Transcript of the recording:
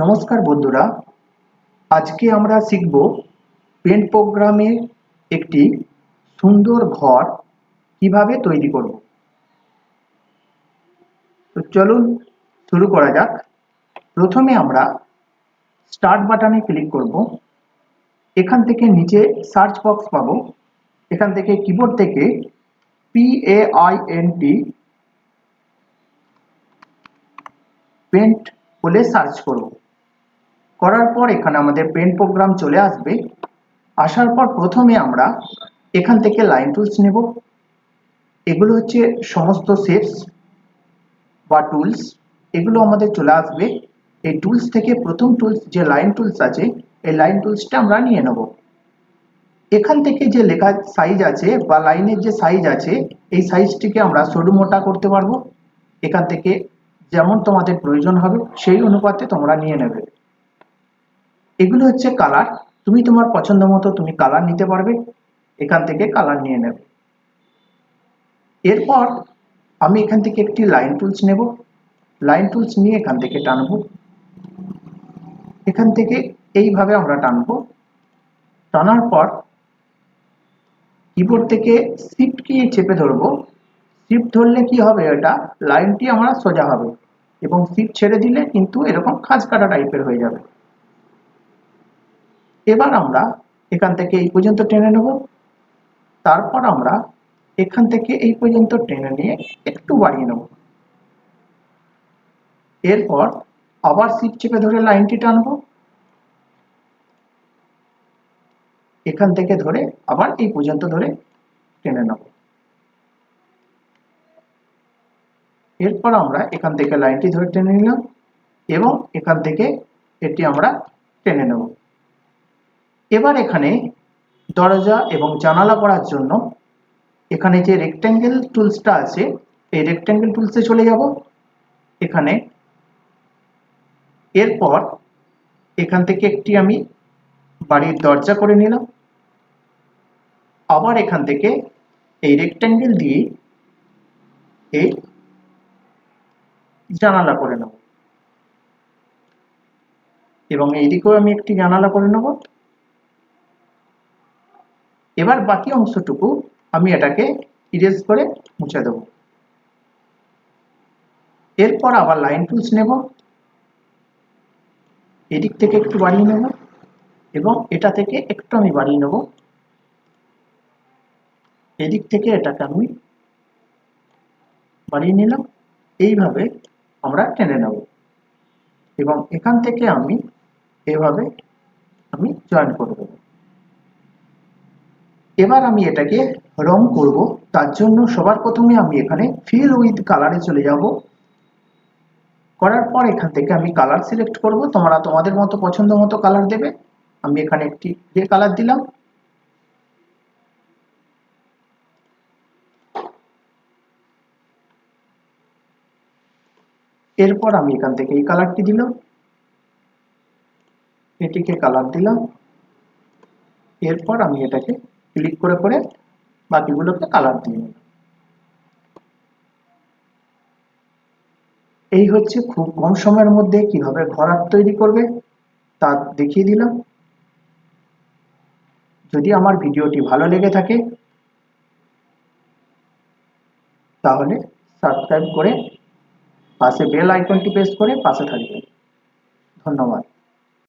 নমস্কার বন্ধুরা, আজকে আমরা শিখব পেন্ট প্রোগ্রামে একটি সুন্দর ঘর কিভাবে তৈরি করব। তো চলুন শুরু করা যাক। প্রথমে আমরা স্টার্ট বাটনে ক্লিক করব। এখান থেকে নিচে সার্চ বক্স পাবো। এখান থেকে কিবোর্ড থেকে পেন্ট বলে সার্চ করব। করার পর এখানে আমাদের পেন্ট প্রোগ্রাম চলে আসবে। আসার পর প্রথমে আমরা এখান থেকে লাইন টুলস নেব। এগুলো হচ্ছে সমস্ত শেপস বা টুলস, এগুলো আমাদের চলে আসবে। এই টুলস থেকে প্রথম টুলস যে লাইন টুলস আছে, এই লাইন টুলসটা আমরা নিয়ে নেব। এখান থেকে যে লেখা সাইজ আছে বা লাইনের যে সাইজ আছে, এই সাইজটিকে আমরা সরু মোটা করতে পারবো। এখান থেকে যেমন তোমাদের প্রয়োজন হবে সেই অনুপাতে তোমরা নিয়ে নেবে। এগুলো হচ্ছে কালার, তুমি তোমার পছন্দ মতো তুমি কালার নিতে পারবে। এখান থেকে কালার নিয়ে নেবে। এরপর আমি এখান থেকে একটি লাইন টুলস নেব। লাইন টুলস নিয়ে এখান থেকে টানবো। এখান থেকে এইভাবে আমরা টানবো। টানার পর কিবোর্ড থেকে শিফট কি চেপে ধরবো। শিফট ধরলে কি হবে, এটা লাইনটি আমার সোজা হবে, এবং শিফট ছেড়ে দিলে কিন্তু এরকম খাঁজ কাটা টাইপের হয়ে যাবে। এবার আমরা এখান থেকে এই পর্যন্ত টেনে নেব। তারপর আমরা এখান থেকে এই পর্যন্ত টেনে নিয়ে একটু বাড়িয়ে নেব। এরপর আবার শিফট চেপে ধরে লাইনটি টানবো। এখান থেকে ধরে আবার এই পর্যন্ত ধরে টেনে নেব। এরপর আমরা এখান থেকে লাইনটি ধরে টেনে নিলাম এবং এখান থেকে এটি আমরা টেনে নেব। এবার এখানে দরজা এবং জানালা করার জন্য এখানে যে রেক্ট্যাঙ্গেল টুলসটা আছে, এই রেক্ট্যাঙ্গেল টুলসে চলে যাব। এখানে এরপর এখান থেকে একটি আমি বাড়ির দরজা করে নিলাম। আবার এখান থেকে এই রেক্ট্যাঙ্গেল দিয়ে এই জানালা করে নেব এবং এইদিকেও আমি একটি জানালা করে নেব। এবার বাকি অংশটুকু আমি এটাকে ইরেজ করে মুছে দেব। এরপর আবার লাইন টুলস নেব, এদিক থেকে একটু বাড়িয়ে নেব এবং এটা থেকে একটু আমি বাড়িয়ে নেব। এদিক থেকে এটাকে আমি বাড়িয়ে নিলাম। এইভাবে আমরা টেনে নেব এবং এখান থেকে আমি এভাবে আমি জয়েন করে দেব। এবার আমি এটাকে রং করব। তার জন্য সবার প্রথমে আমি এখানে ফিল উইথ কালারে চলে যাব। করার পর এখান থেকে আমি কালার সিলেক্ট করব। তোমরা তোমাদের মতো পছন্দ মতো কালার দেবে। আমি এখানে একটি গ্রে কালার দিলাম। এরপর আমি এখান থেকে এই কালারটি দিলাম, এটিকে কালার দিলাম। এরপর আমি এটাকে ক্লিক করে করে বাকিগুলোকে কালার দিয়ে নিলাম। এই হচ্ছে খুব কম সময়ের মধ্যে কিভাবে ঘর আর্ট তৈরি করবে তা দেখিয়ে দিলাম। যদি আমার ভিডিওটি ভালো লেগে থাকে তাহলে সাবস্ক্রাইব করে পাশে বেল আইকনটি প্রেস করে পাশে থাকবেন। ধন্যবাদ।